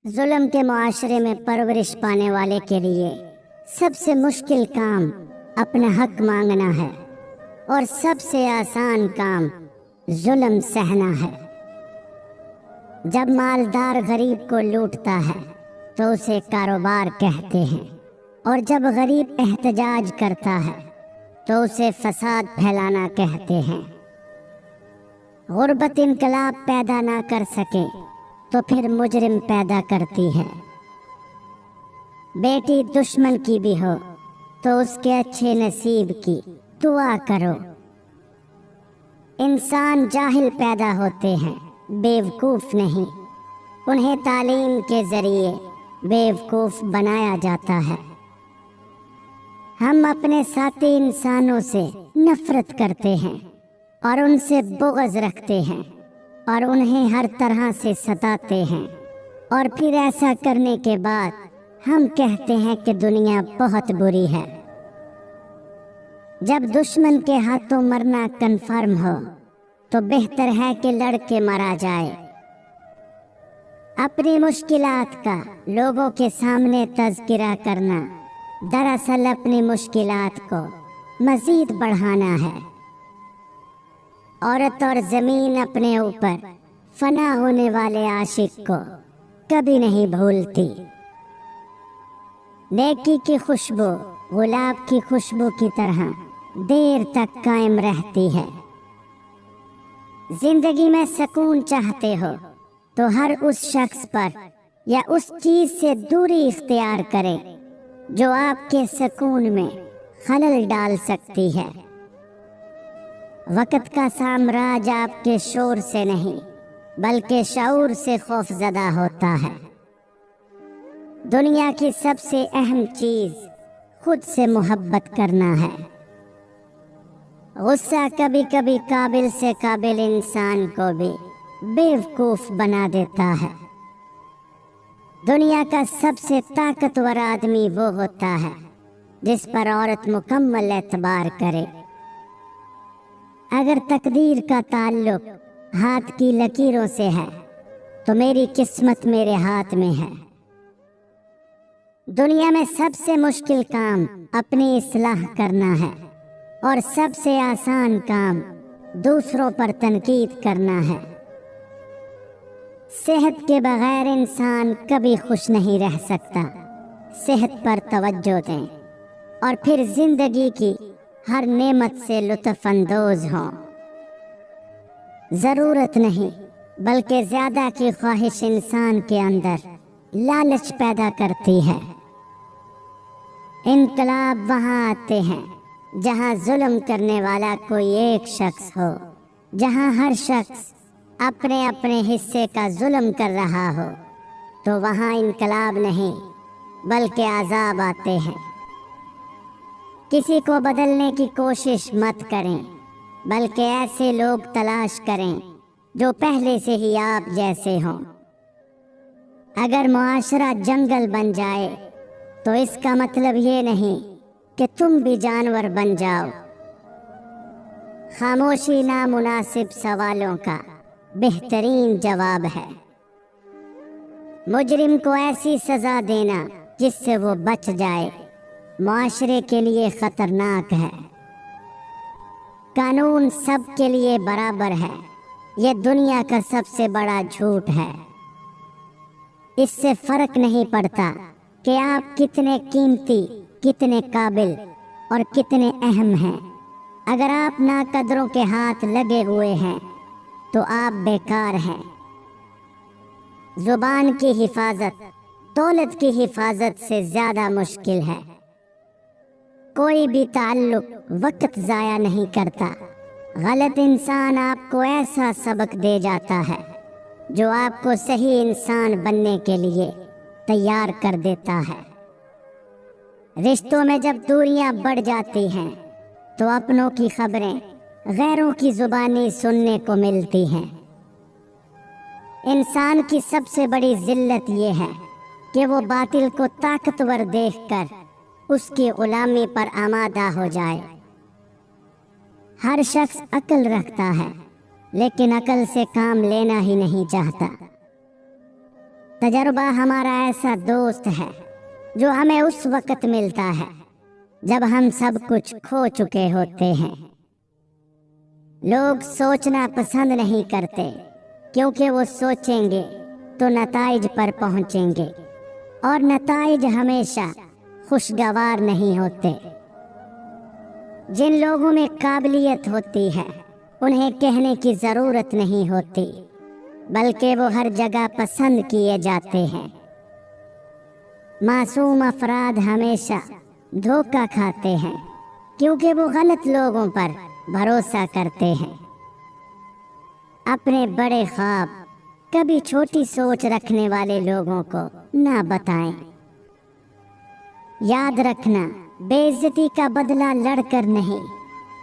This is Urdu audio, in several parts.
ظلم کے معاشرے میں پرورش پانے والے کے لیے سب سے مشکل کام اپنا حق مانگنا ہے اور سب سے آسان کام ظلم سہنا ہے۔ جب مالدار غریب کو لوٹتا ہے تو اسے کاروبار کہتے ہیں، اور جب غریب احتجاج کرتا ہے تو اسے فساد پھیلانا کہتے ہیں۔ غربت انقلاب پیدا نہ کر سکے تو پھر مجرم پیدا کرتی ہے۔ بیٹی دشمن کی بھی ہو تو اس کے اچھے نصیب کی دعا کرو۔ انسان جاہل پیدا ہوتے ہیں، بیوقوف نہیں۔ انہیں تعلیم کے ذریعے بیوقوف بنایا جاتا ہے۔ ہم اپنے ساتھی انسانوں سے نفرت کرتے ہیں اور ان سے بغض رکھتے ہیں اور انہیں ہر طرح سے ستاتے ہیں، اور پھر ایسا کرنے کے بعد ہم کہتے ہیں کہ دنیا بہت بری ہے۔ جب دشمن کے ہاتھوں مرنا کنفرم ہو تو بہتر ہے کہ لڑ کے مرا جائے۔ اپنی مشکلات کا لوگوں کے سامنے تذکرہ کرنا دراصل اپنی مشکلات کو مزید بڑھانا ہے۔ عورت اور زمین اپنے اوپر فنا ہونے والے عاشق کو کبھی نہیں بھولتی۔ نیکی کی خوشبو گلاب کی خوشبو کی طرح دیر تک قائم رہتی ہے۔ زندگی میں سکون چاہتے ہو تو ہر اس شخص پر یا اس چیز سے دوری اختیار کرے جو آپ کے سکون میں خلل ڈال سکتی ہے۔ وقت کا سامراج آپ کے شور سے نہیں بلکہ شعور سے خوف زدہ ہوتا ہے۔ دنیا کی سب سے اہم چیز خود سے محبت کرنا ہے۔ غصہ کبھی کبھی قابل سے قابل انسان کو بھی بیوقوف بنا دیتا ہے۔ دنیا کا سب سے طاقتور آدمی وہ ہوتا ہے جس پر عورت مکمل اعتبار کرے۔ اگر تقدیر کا تعلق ہاتھ کی لکیروں سے ہے تو میری قسمت میرے ہاتھ میں ہے۔ دنیا میں سب سے مشکل کام اپنی اصلاح کرنا ہے اور سب سے آسان کام دوسروں پر تنقید کرنا ہے۔ صحت کے بغیر انسان کبھی خوش نہیں رہ سکتا۔ صحت پر توجہ دیں اور پھر زندگی کی ہر نعمت سے لطف اندوز ہوں۔ ضرورت نہیں بلکہ زیادہ کی خواہش انسان کے اندر لالچ پیدا کرتی ہے۔ انقلاب وہاں آتے ہیں جہاں ظلم کرنے والا کوئی ایک شخص ہو، جہاں ہر شخص اپنے اپنے حصے کا ظلم کر رہا ہو، تو وہاں انقلاب نہیں بلکہ عذاب آتے ہیں۔ کسی کو بدلنے کی کوشش مت کریں بلکہ ایسے لوگ تلاش کریں جو پہلے سے ہی آپ جیسے ہوں۔ اگر معاشرہ جنگل بن جائے تو اس کا مطلب یہ نہیں کہ تم بھی جانور بن جاؤ۔ خاموشی نامناسب سوالوں کا بہترین جواب ہے۔ مجرم کو ایسی سزا دینا جس سے وہ بچ جائے معاشرے کے لیے خطرناک ہے۔ قانون سب کے لیے برابر ہے، یہ دنیا کا سب سے بڑا جھوٹ ہے۔ اس سے فرق نہیں پڑتا کہ آپ کتنے قیمتی، کتنے قابل اور کتنے اہم ہیں۔ اگر آپ ناقدروں کے ہاتھ لگے ہوئے ہیں تو آپ بیکار ہیں۔ زبان کی حفاظت دولت کی حفاظت سے زیادہ مشکل ہے۔ کوئی بھی تعلق وقت ضائع نہیں کرتا۔ غلط انسان آپ کو ایسا سبق دے جاتا ہے جو آپ کو صحیح انسان بننے کے لیے تیار کر دیتا ہے۔ رشتوں میں جب دوریاں بڑھ جاتی ہیں تو اپنوں کی خبریں غیروں کی زبانی سننے کو ملتی ہیں۔ انسان کی سب سے بڑی ذلت یہ ہے کہ وہ باطل کو طاقتور دیکھ کر اس کی غلامی پر آمادہ ہو جائے۔ ہر شخص عقل رکھتا ہے لیکن عقل سے کام لینا ہی نہیں چاہتا۔ تجربہ ہمارا ایسا دوست ہے جو ہمیں اس وقت ملتا ہے جب ہم سب کچھ کھو چکے ہوتے ہیں۔ لوگ سوچنا پسند نہیں کرتے کیونکہ وہ سوچیں گے تو نتائج پر پہنچیں گے، اور نتائج ہمیشہ خوشگوار نہیں ہوتے۔ جن لوگوں میں قابلیت ہوتی ہے انہیں کہنے کی ضرورت نہیں ہوتی، بلکہ وہ ہر جگہ پسند کیے جاتے ہیں۔ معصوم افراد ہمیشہ دھوکہ کھاتے ہیں کیونکہ وہ غلط لوگوں پر بھروسہ کرتے ہیں۔ اپنے بڑے خواب کبھی چھوٹی سوچ رکھنے والے لوگوں کو نہ بتائیں۔ یاد رکھنا، بے عزتی کا بدلہ لڑ کر نہیں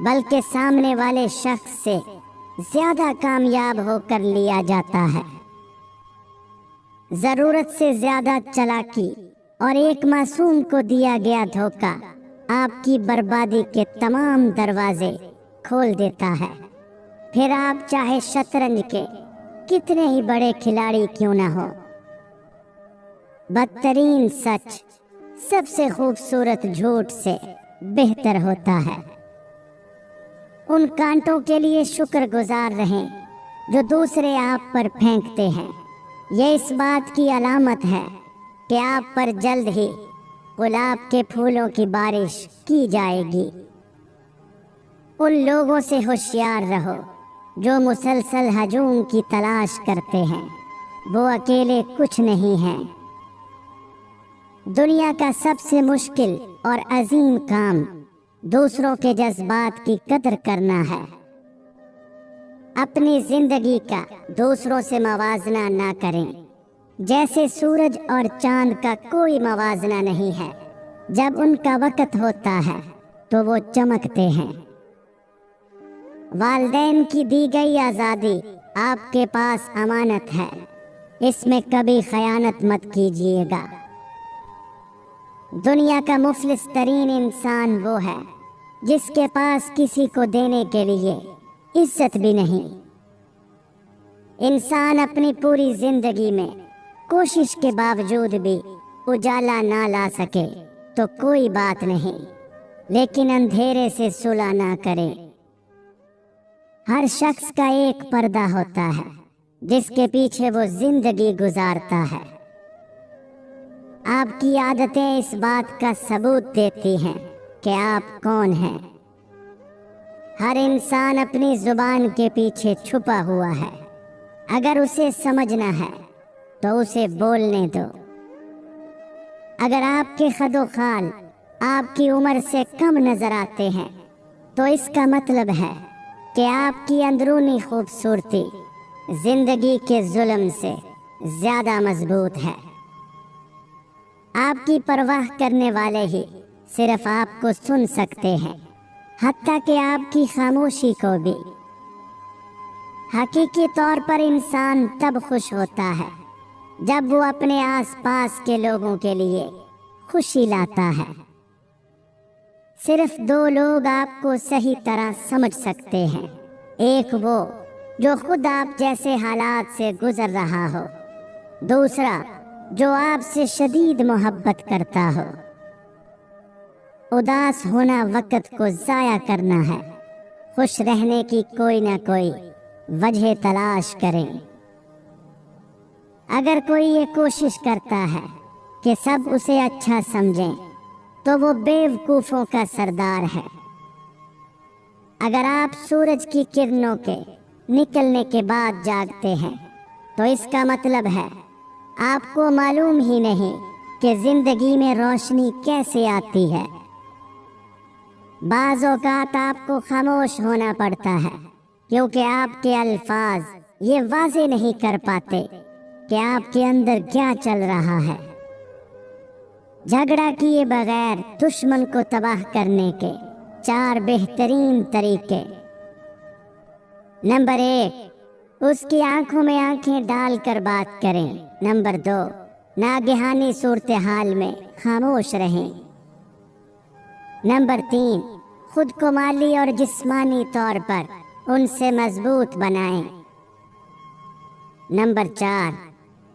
بلکہ سامنے والے شخص سے زیادہ کامیاب ہو کر لیا جاتا ہے۔ ضرورت سے زیادہ چالاکی اور ایک معصوم کو دیا گیا دھوکہ آپ کی بربادی کے تمام دروازے کھول دیتا ہے، پھر آپ چاہے شطرنج کے کتنے ہی بڑے کھلاڑی کیوں نہ ہو۔ بدترین سچ سب سے خوبصورت جھوٹ سے بہتر ہوتا ہے۔ ان کانٹوں کے لیے شکر گزار رہیں جو دوسرے آپ پر پھینکتے ہیں، یہ اس بات کی علامت ہے کہ آپ پر جلد ہی گلاب کے پھولوں کی بارش کی جائے گی۔ ان لوگوں سے ہوشیار رہو جو مسلسل ہجوم کی تلاش کرتے ہیں، وہ اکیلے کچھ نہیں ہیں۔ دنیا کا سب سے مشکل اور عظیم کام دوسروں کے جذبات کی قدر کرنا ہے۔ اپنی زندگی کا دوسروں سے موازنہ نہ کریں، جیسے سورج اور چاند کا کوئی موازنہ نہیں ہے۔ جب ان کا وقت ہوتا ہے تو وہ چمکتے ہیں۔ والدین کی دی گئی آزادی آپ کے پاس امانت ہے، اس میں کبھی خیانت مت کیجیے گا۔ دنیا کا مفلس ترین انسان وہ ہے جس کے پاس کسی کو دینے کے لیے عزت بھی نہیں۔ انسان اپنی پوری زندگی میں کوشش کے باوجود بھی اجالا نہ لا سکے تو کوئی بات نہیں، لیکن اندھیرے سے صلح نہ کرے۔ ہر شخص کا ایک پردہ ہوتا ہے جس کے پیچھے وہ زندگی گزارتا ہے۔ آپ کی عادتیں اس بات کا ثبوت دیتی ہیں کہ آپ کون ہیں۔ ہر انسان اپنی زبان کے پیچھے چھپا ہوا ہے، اگر اسے سمجھنا ہے تو اسے بولنے دو۔ اگر آپ کے خد و خال آپ کی عمر سے کم نظر آتے ہیں تو اس کا مطلب ہے کہ آپ کی اندرونی خوبصورتی زندگی کے ظلم سے زیادہ مضبوط ہے۔ آپ کی پرواہ کرنے والے ہی صرف آپ کو سن سکتے ہیں، حتیٰ کہ آپ کی خاموشی کو بھی۔ حقیقی طور پر انسان تب خوش ہوتا ہے جب وہ اپنے آس پاس کے لوگوں کے لیے خوشی لاتا ہے۔ صرف دو لوگ آپ کو صحیح طرح سمجھ سکتے ہیں، ایک وہ جو خود آپ جیسے حالات سے گزر رہا ہو، دوسرا جو آپ سے شدید محبت کرتا ہو۔ اداس ہونا وقت کو ضائع کرنا ہے، خوش رہنے کی کوئی نہ کوئی وجہ تلاش کریں۔ اگر کوئی یہ کوشش کرتا ہے کہ سب اسے اچھا سمجھیں تو وہ بیوقوفوں کا سردار ہے۔ اگر آپ سورج کی کرنوں کے نکلنے کے بعد جاگتے ہیں تو اس کا مطلب ہے آپ کو معلوم ہی نہیں کہ زندگی میں روشنی کیسے آتی ہے۔ بعض اوقات آپ کو خاموش ہونا پڑتا ہے کیونکہ آپ کے الفاظ یہ واضح نہیں کر پاتے کہ آپ کے اندر کیا چل رہا ہے۔ جھگڑا کیے بغیر دشمن کو تباہ کرنے کے 4 بہترین طریقے۔ نمبر 1، اس کی آنکھوں میں آنکھیں ڈال کر بات کریں۔ نمبر 2، ناگہانی صورتحال میں خاموش رہیں۔ نمبر 3، خود کو مالی اور جسمانی طور پر ان سے مضبوط بنائیں۔ نمبر 4،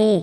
1,